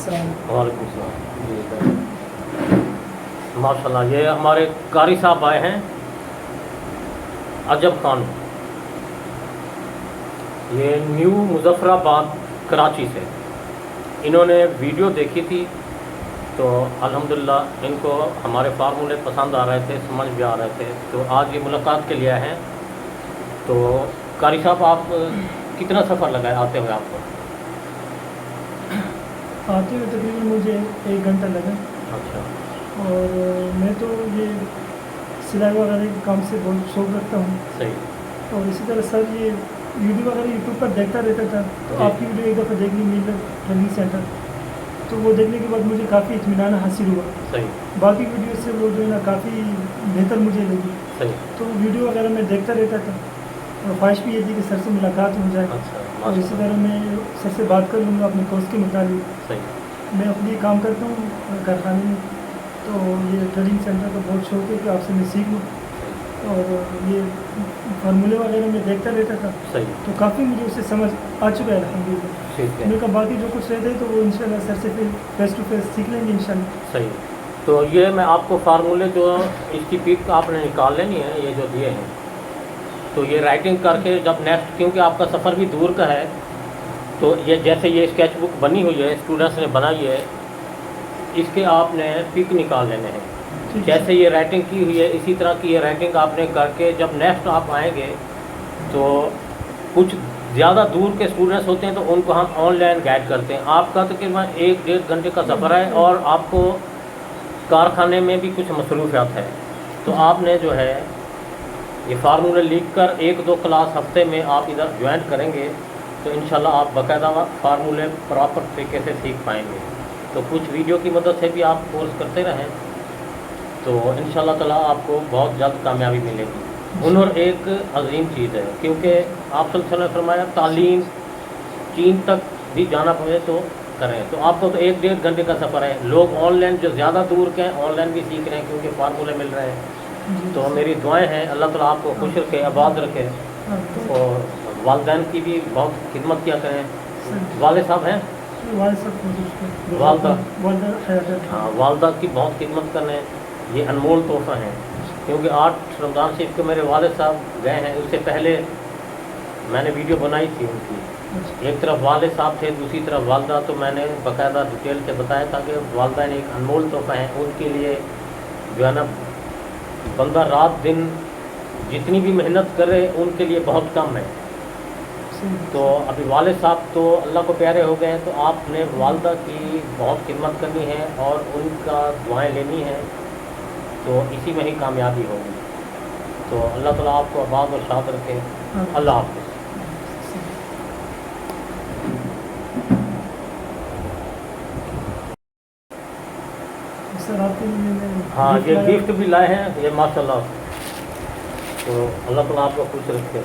السلام وعلیکم السلام جی ماشاء اللہ. یہ ہمارے قاری صاحب آئے ہیں عجب خان. یہ نیو مظفر آباد کراچی سے. انہوں نے ویڈیو دیکھی تھی تو الحمدللہ ان کو ہمارے فارمولے پسند آ رہے تھے, سمجھ بھی آ رہے تھے, تو آج یہ ملاقات کے لیے آئے ہیں. تو قاری صاحب آپ کتنا سفر لگا ہے آتے ہوئے آپ کو؟ آتے ہوئے تقریباً مجھے 1 گھنٹہ لگا. اچھا. اور میں تو یہ سلائی وغیرہ کے کام سے بہت شوق رکھتا ہوں. صحیح. اور اسی طرح سر یہ ویڈیو وغیرہ یوٹیوب پر دیکھتا رہتا تھا, تو آپ کی ویڈیو ایک دفعہ دیکھنی مل ٹریننگ سینٹر, تو وہ دیکھنے کے بعد مجھے کافی اطمینان حاصل ہوا. صحیح. باقی ویڈیو سے وہ جو ہے نا کافی بہتر مجھے لگی. صحیح. تو ویڈیو وغیرہ میں دیکھتا رہتا تھا, اور خواہش بھی یہ تھی کہ سر سے ملاقات ہو جائے. اچھا. اور اسی طرح میں سر سے بات کر لوں گا اپنے کورس کے متعلق. صحیح. میں اپنی کام کرتا ہوں کارخانے میں, تو یہ ٹریننگ سینٹر کا بہت شوق ہے کہ آپ سے میں سیکھ لوں. اور یہ فارمولے وغیرہ میں دیکھتا رہتا تھا. صحیح. تو کافی مجھے اس سے سمجھ آ چکا ہے الحمدللہ. ٹھیک ہے. میں کہا باقی جو کچھ رہتے ہیں تو وہ انشاءاللہ سر سے پھر فیس ٹو فیس سیکھ لیں گے انشاءاللہ. صحیح. تو یہ میں آپ کو فارمولے جو اس کی پک آپ نے نکال لینی ہے, یہ جو دیے ہیں, تو یہ رائٹنگ کر کے جب نیکسٹ, کیونکہ آپ کا سفر بھی دور کا ہے, تو یہ جیسے یہ اسکیچ بک بنی ہوئی ہے, اسٹوڈنٹس نے بنائی ہے, اس کے آپ نے پک نکال لینے ہیں. جیسے یہ رائٹنگ کی ہوئی ہے اسی طرح کی یہ رائٹنگ آپ نے کر کے جب نیکسٹ آپ آئیں گے, تو کچھ زیادہ دور کے اسٹوڈنٹس ہوتے ہیں تو ان کو ہم آن لائن گائیڈ کرتے ہیں. آپ کا تقریباً 1-1.5 گھنٹے کا سفر ہے, اور آپ کو کارخانے میں بھی کچھ مصروفیات ہے, تو آپ نے جو ہے یہ فارمولے لکھ کر 1-2 کلاس ہفتے میں آپ ادھر جوائن کریں گے, تو انشاءاللہ آپ باقاعدہ فارمولے پراپر طریقے سے سیکھ پائیں گے. تو کچھ ویڈیو کی مدد سے بھی آپ کورس کرتے رہیں تو انشاءاللہ تعالیٰ آپ کو بہت جلد کامیابی ملے گی. ہنر ایک عظیم چیز ہے, کیونکہ آپ صلی اللہ علیہ وسلم نے فرمایا تعلیم چین تک بھی جانا پڑے تو کریں. تو آپ کو تو 1-1.5 گھنٹے کا سفر ہے. لوگ آن لائن جو زیادہ دور کے ہیں آن لائن بھی سیکھ رہے ہیں کیونکہ فارمولے مل رہے ہیں. تو میری دعائیں ہیں اللہ تعالیٰ آپ کو خوش رکھے, آباد رکھے, اور والدین کی بھی بہت خدمت کیا کریں. والد صاحب ہیں, والدہ, ہاں والدہ کی بہت خدمت کریں, یہ انمول تحفہ ہیں. کیونکہ 8 رمضان شریف کو میرے والد صاحب گئے ہیں, اس سے پہلے میں نے ویڈیو بنائی تھی ان کی. ایک طرف والد صاحب تھے, دوسری طرف والدہ, تو میں نے باقاعدہ ڈیٹیل سے بتایا تھا کہ والدہ نے ایک انمول تحفہ ہیں. ان کے لیے جو ہے نا بندہ رات دن جتنی بھی محنت کرے ان کے لیے بہت کم ہے. تو ابھی والد صاحب تو اللہ کو پیارے ہو گئے ہیں, تو آپ نے والدہ کی بہت خدمت کرنی ہے اور ان کا دعائیں لینی ہیں, تو اسی میں ہی کامیابی ہوگی. تو اللہ تعالیٰ آپ کو آباد اور شاد رکھے. اللہ حافظ. سر آپ کے لیے ہاں یہ گفٹ بھی لائے ہیں, یہ ماشاء اللہ. تو اللہ تعالیٰ آپ کو خوش رکھے.